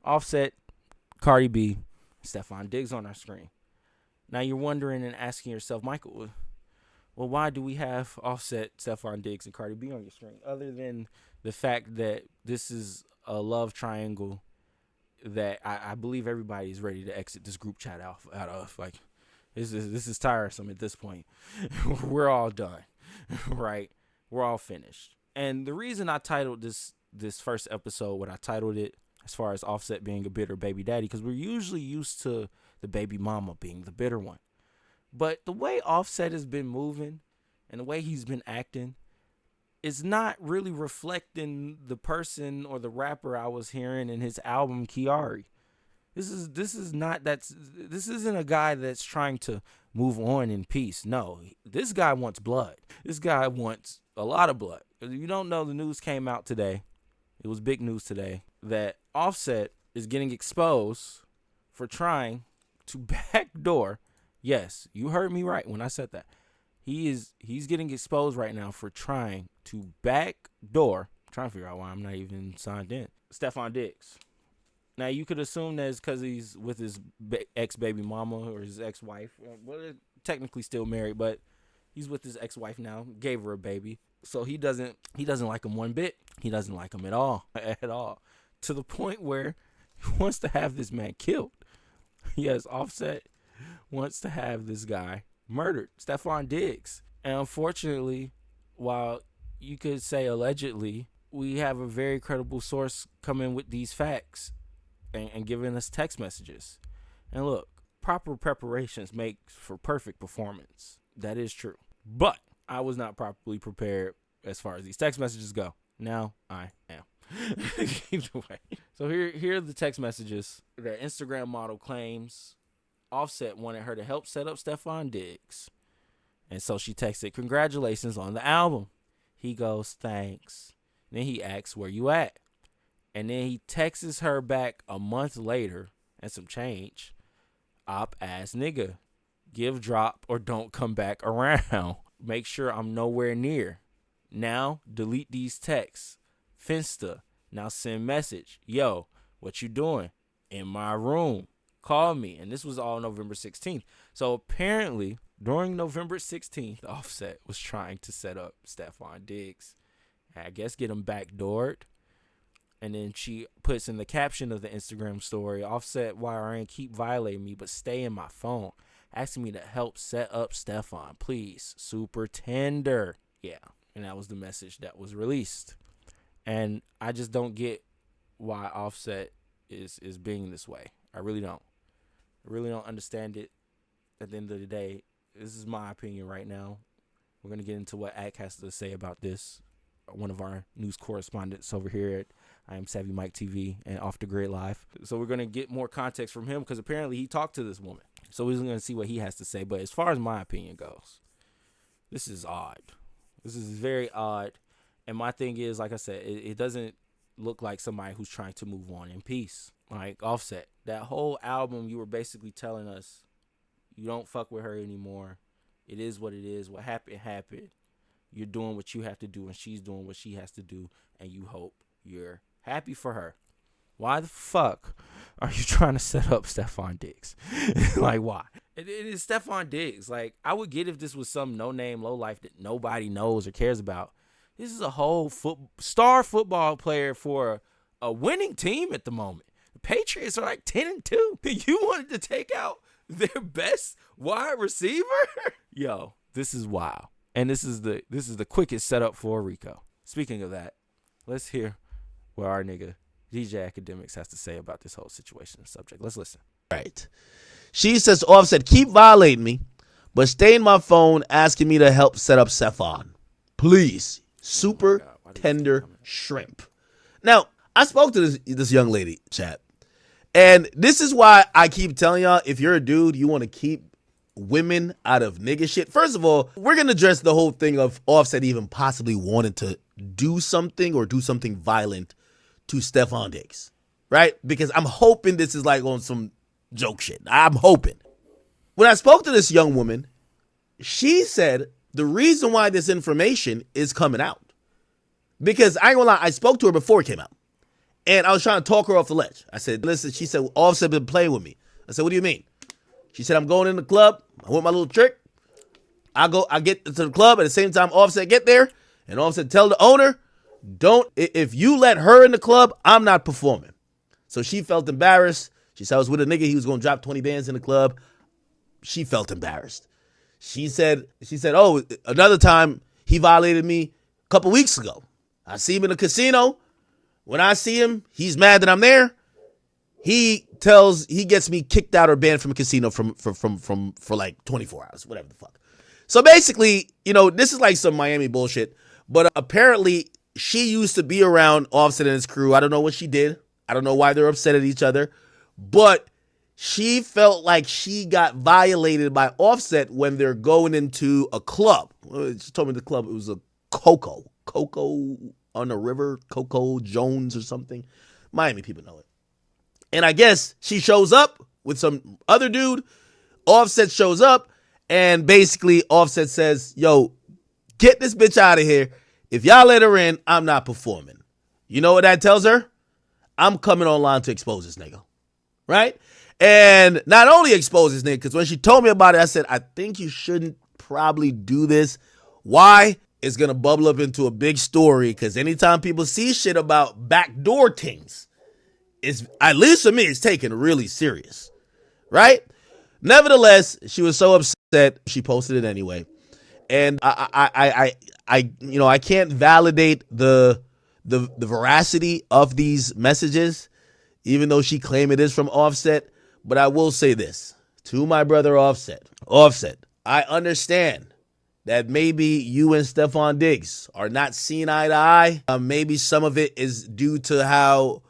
Offset, Cardi B, Stefon Diggs on our screen. Now you're wondering and asking yourself, Michael, well, why do we have Offset, Stefon Diggs, and Cardi B on your screen? Other than the fact that this is a love triangle that I believe everybody is ready to exit this group chat out of. Like, this is tiresome at this point. We're all done, right? We're all finished. And the reason I titled this first episode what I titled it, as far as Offset being a bitter baby daddy, because we're usually used to the baby mama being the bitter one. But the way Offset has been moving and the way he's been acting is not really reflecting the person or the rapper I was hearing in his album Kiari. This isn't a guy that's trying to move on in peace. No, this guy wants blood. This guy wants a lot of blood. If you don't know, the news came out today. It was big news today that Offset is getting exposed for trying to backdoor. Yes, you heard me right when I said that. He's getting exposed right now for trying to backdoor. I'm trying to figure out why I'm not even signed in. Stefon Diggs. Now, you could assume that it's because he's with his ex-baby mama or his ex-wife. Well, they're technically still married, but he's with his ex-wife now. Gave her a baby. So he doesn't like him one bit. He doesn't like him at all. At all. To the point where he wants to have this man killed. Yes, Offset wants to have this guy murdered, Stefon Diggs. And unfortunately, while you could say allegedly, we have a very credible source coming with these facts and giving us text messages. And look, proper preparations make for perfect performance. That is true. But I was not properly prepared as far as these text messages go. Now I am. Either way. So here are the text messages. The Instagram model claims Offset wanted her to help set up Stefon Diggs. And so she texted, "Congratulations on the album." He goes, "Thanks." And then he asks, "Where you at?" And then he texts her back a month later and some change. "Op ass nigga. Give drop or don't come back around. Make sure I'm nowhere near. Now delete these texts. Finsta. Now send message. Yo, what you doing? In my room. Call me." And this was all November 16th. So apparently, during November 16th, Offset was trying to set up Stefon Diggs. I guess get him backdoored. And then she puts in the caption of the Instagram story, "Offset YRN keep violating me, but stay in my phone. Asking me to help set up Stefon, please. Super tender." Yeah. And that was the message that was released. And I just don't get why Offset is being this way. I really don't. I really don't understand it. At the end of the day, this is my opinion right now. We're going to get into what Ak has to say about this. One of our news correspondents over here at I Am Savvy Mike TV and Off the Grid Live. So we're going to get more context from him because apparently he talked to this woman. So we're going to see what he has to say. But as far as my opinion goes, this is odd. This is very odd. And my thing is, like I said, it doesn't look like somebody who's trying to move on in peace. Like Offset, that whole album, you were basically telling us you don't fuck with her anymore. It is what it is. What happened, happened. You're doing what you have to do, and she's doing what she has to do, and you hope you're happy for her. Why the fuck are you trying to set up Stefon Diggs? Like, why? It is Stefon Diggs. Like, I would get if this was some no-name, low-life that nobody knows or cares about. This is a whole star football player for a winning team at the moment. The Patriots are like 10-2. You wanted to take out their best wide receiver? Yo, this is wild. And this is the quickest setup for Rico. Speaking of that, let's hear what our nigga DJ Academics has to say about this whole situation and subject. Let's listen. Right. She says, "Offset, keep violating me, but stay in my phone asking me to help set up Stefon. Please. Super tender shrimp." Now, I spoke to this young lady, chat. And this is why I keep telling y'all, if you're a dude, you want to keep women out of nigga shit. First of all, we're going to address the whole thing of Offset even possibly wanting to do something or do something violent to Stefon Diggs, right? Because I'm hoping this is like on some joke shit. I'm hoping. When I spoke to this young woman, she said the reason why this information is coming out, because I ain't gonna lie, I spoke to her before it came out. And I was trying to talk her off the ledge. I said, listen, she said, Offset been playing with me. I said, what do you mean? She said, I'm going in the club. I want my little trick. I get to the club at the same time Offset get there. And Offset tell the owner, if you let her in the club, I'm not performing. So she felt embarrassed. She said I was with a nigga. He was going to drop 20 bands in the club. She felt embarrassed. She said, oh, another time he violated me a couple weeks ago. I see him in the casino. When I see him, he's mad that I'm there. He gets me kicked out or banned from a casino for like 24 hours, whatever the fuck. So basically, this is like some Miami bullshit. But apparently, she used to be around Offset and his crew. I don't know what she did. I don't know why they're upset at each other. But she felt like she got violated by Offset when they're going into a club. She told me the club, it was a Coco on the river, Coco Jones or something. Miami people know it. And I guess she shows up with some other dude. Offset shows up, and basically Offset says, yo, get this bitch out of here. If y'all let her in, I'm not performing. You know what that tells her? I'm coming online to expose this nigga. Right? And not only expose this nigga, because when she told me about it, I said, I think you shouldn't probably do this. Why? It's going to bubble up into a big story, because anytime people see shit about backdoor things, it's, at least for me, it's taken really serious. Right? Nevertheless, she was so upset, she posted it anyway. And I can't validate the veracity of these messages, even though she claimed it is from Offset. But I will say this to my brother Offset. Offset, I understand that maybe you and Stefon Diggs are not seeing eye to eye. Maybe some of it is due to how,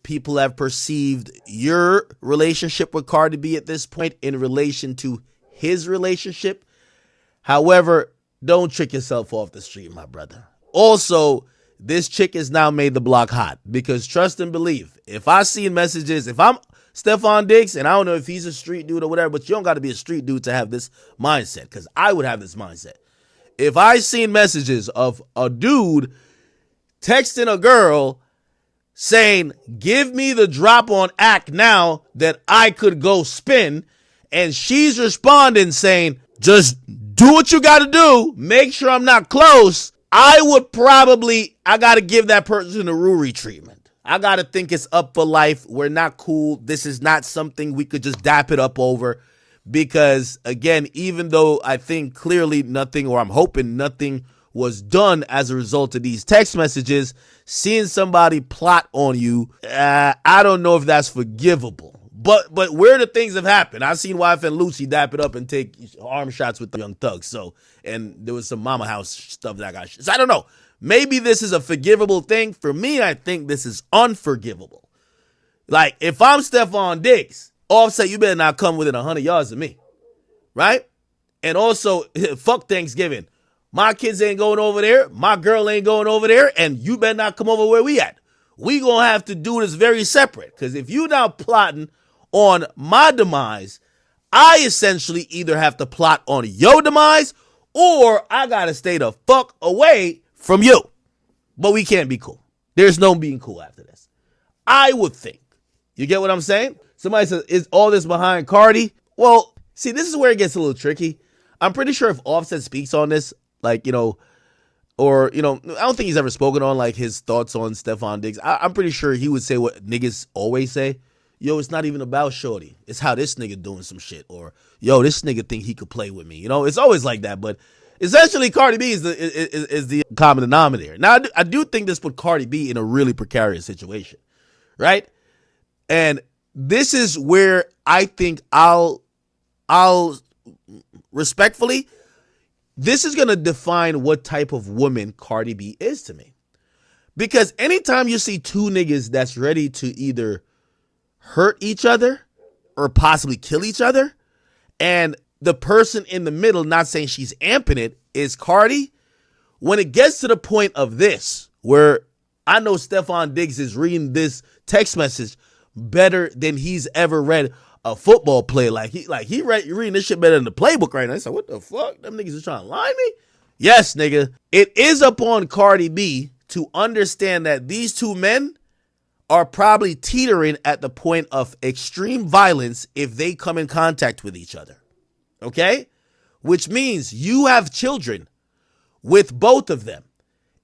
people have perceived your relationship with Cardi B at this point in relation to his relationship. However, don't trick yourself off the street, my brother. Also, this chick has now made the block hot, because trust and believe, if I see messages, if I'm Stefon Diggs, and I don't know if he's a street dude or whatever, but you don't got to be a street dude to have this mindset, because I would have this mindset. If I seen messages of a dude texting a girl saying, give me the drop on act now that I could go spin, and she's responding saying, just do what you got to do, make sure I'm not close, I got to give that person a Ruri treatment. I got to think it's up for life. We're not cool. This is not something we could just dap it up over, because, again, even though I think clearly nothing, or I'm hoping nothing was done as a result of these text messages, seeing somebody plot on you, I don't know if that's forgivable. But where the things have happened, I've seen Wife and Lucy dap it up and take arm shots with the Young Thugs. So, and there was some Mama House stuff that I got. So I don't know. Maybe this is a forgivable thing. For me, I think this is unforgivable. Like, if I'm Stefon Diggs, Offset, you better not come within 100 yards of me. Right? And also, fuck Thanksgiving. My kids ain't going over there. My girl ain't going over there. And you better not come over where we at. We gonna have to do this very separate. Because if you now plotting on my demise, I essentially either have to plot on your demise, or I gotta stay the fuck away from you. But we can't be cool. There's no being cool after this, I would think. You get what I'm saying? Somebody says, is all this behind Cardi? Well, see, this is where it gets a little tricky. I'm pretty sure if Offset speaks on this, I don't think he's ever spoken on like his thoughts on Stefon Diggs. I'm pretty sure he would say what niggas always say. Yo, it's not even about shorty. It's how this nigga doing some shit. Or, yo, this nigga think he could play with me. It's always like that. But essentially, Cardi B is the common denominator. Now, I do think this put Cardi B in a really precarious situation, right? And this is where I think I'll respectfully, this is going to define what type of woman Cardi B is to me. Because anytime you see two niggas that's ready to either hurt each other or possibly kill each other, and the person in the middle, not saying she's amping it, is Cardi, when it gets to the point of this, where I know Stefon Diggs is reading this text message better than he's ever read a football play. He reading this shit better than the playbook right now. He's like, what the fuck? Them niggas is trying to lie me? Yes, nigga. It is upon Cardi B to understand that these two men are probably teetering at the point of extreme violence if they come in contact with each other. Okay? Which means you have children with both of them.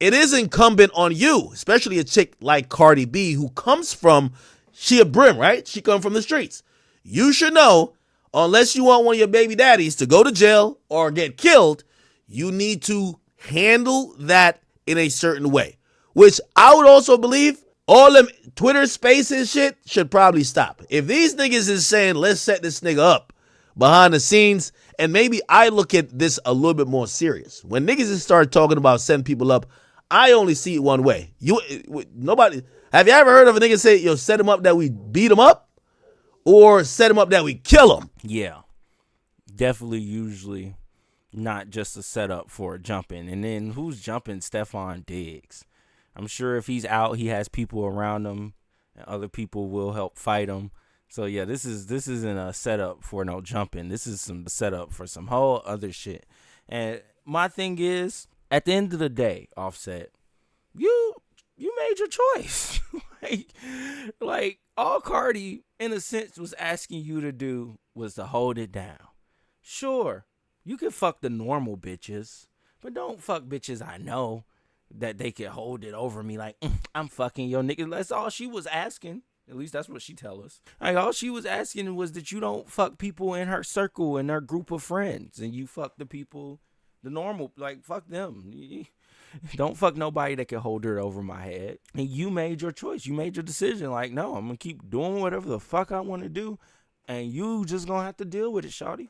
It is incumbent on you, especially a chick like Cardi B who comes from, she a brim, right? She come from the streets. You should know, unless you want one of your baby daddies to go to jail or get killed, you need to handle that in a certain way. Which I would also believe all them Twitter spaces shit should probably stop. If these niggas is saying, let's set this nigga up behind the scenes, and maybe I look at this a little bit more serious. When niggas start talking about setting people up, I only see it one way. Nobody, have you ever heard of a nigga say, yo, set him up that we beat him up? Or set him up that we kill him? Yeah. Definitely usually not just a setup for jumping. And then who's jumping Stefon Diggs? I'm sure if he's out, he has people around him, and other people will help fight him. So yeah, this isn't a setup for no jumping. This is some setup for some whole other shit. And my thing is, at the end of the day, Offset, you made your choice. like all Cardi in a sense was asking you to do was to hold it down. Sure, you can fuck the normal bitches, but don't fuck bitches I know that they can hold it over me like, I'm fucking your nigga. That's all she was asking. At least that's what she tell us. Like, all she was asking was that you don't fuck people in her circle and her group of friends, and you fuck the people, the normal, like, fuck them. Don't fuck nobody that can hold her over my head. And you made your choice. You made your decision. Like, no, I'm going to keep doing whatever the fuck I want to do, and you just going to have to deal with it, shawty.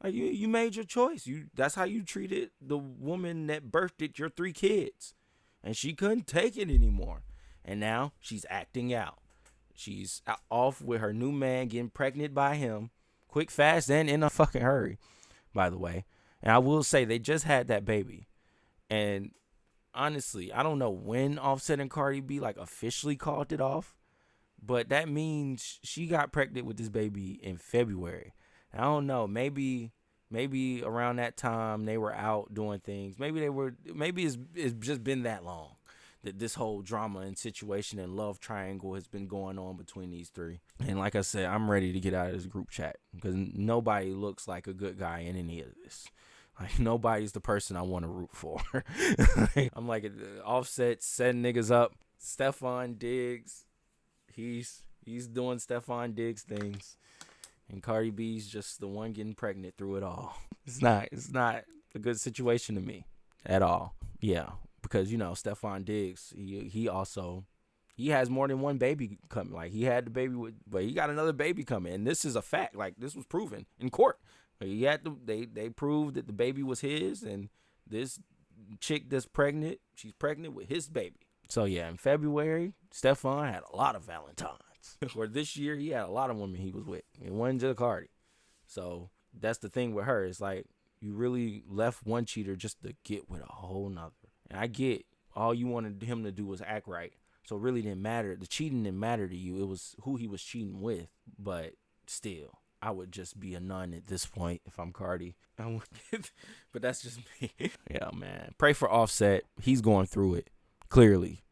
Like, you made your choice. That's how you treated the woman that birthed your 3 kids. And she couldn't take it anymore. And now she's acting out. She's off with her new man, getting pregnant by him. Quick, fast, and in a fucking hurry, by the way. And I will say, they just had that baby. And honestly, I don't know when Offset and Cardi B like officially called it off. But that means she got pregnant with this baby in February. I don't know. Maybe around that time they were out doing things. Maybe it's just been that long that this whole drama and situation and love triangle has been going on between these 3. And like I said, I'm ready to get out of this group chat because nobody looks like a good guy in any of this. Like, nobody's the person I want to root for. I'm like, Offset setting niggas up. Stefon Diggs, he's doing Stefon Diggs things. And Cardi B's just the one getting pregnant through it all. It's not a good situation to me at all. Yeah, because, Stefon Diggs, he has more than one baby coming. Like, he had the baby but he got another baby coming. And this is a fact. Like, this was proven in court. They proved that the baby was his, and this chick that's pregnant, she's pregnant with his baby. So yeah, in February, Stefon had a lot of Valentines. Or this year, he had a lot of women he was with. It wasn't just Cardi. So that's the thing with her. It's like, you really left one cheater just to get with a whole nother. And I get all you wanted him to do was act right. So it really didn't matter. The cheating didn't matter to you. It was who he was cheating with. But still, I would just be a nun at this point if I'm Cardi. But that's just me. Yeah, man. Pray for Offset. He's going through it. Clearly.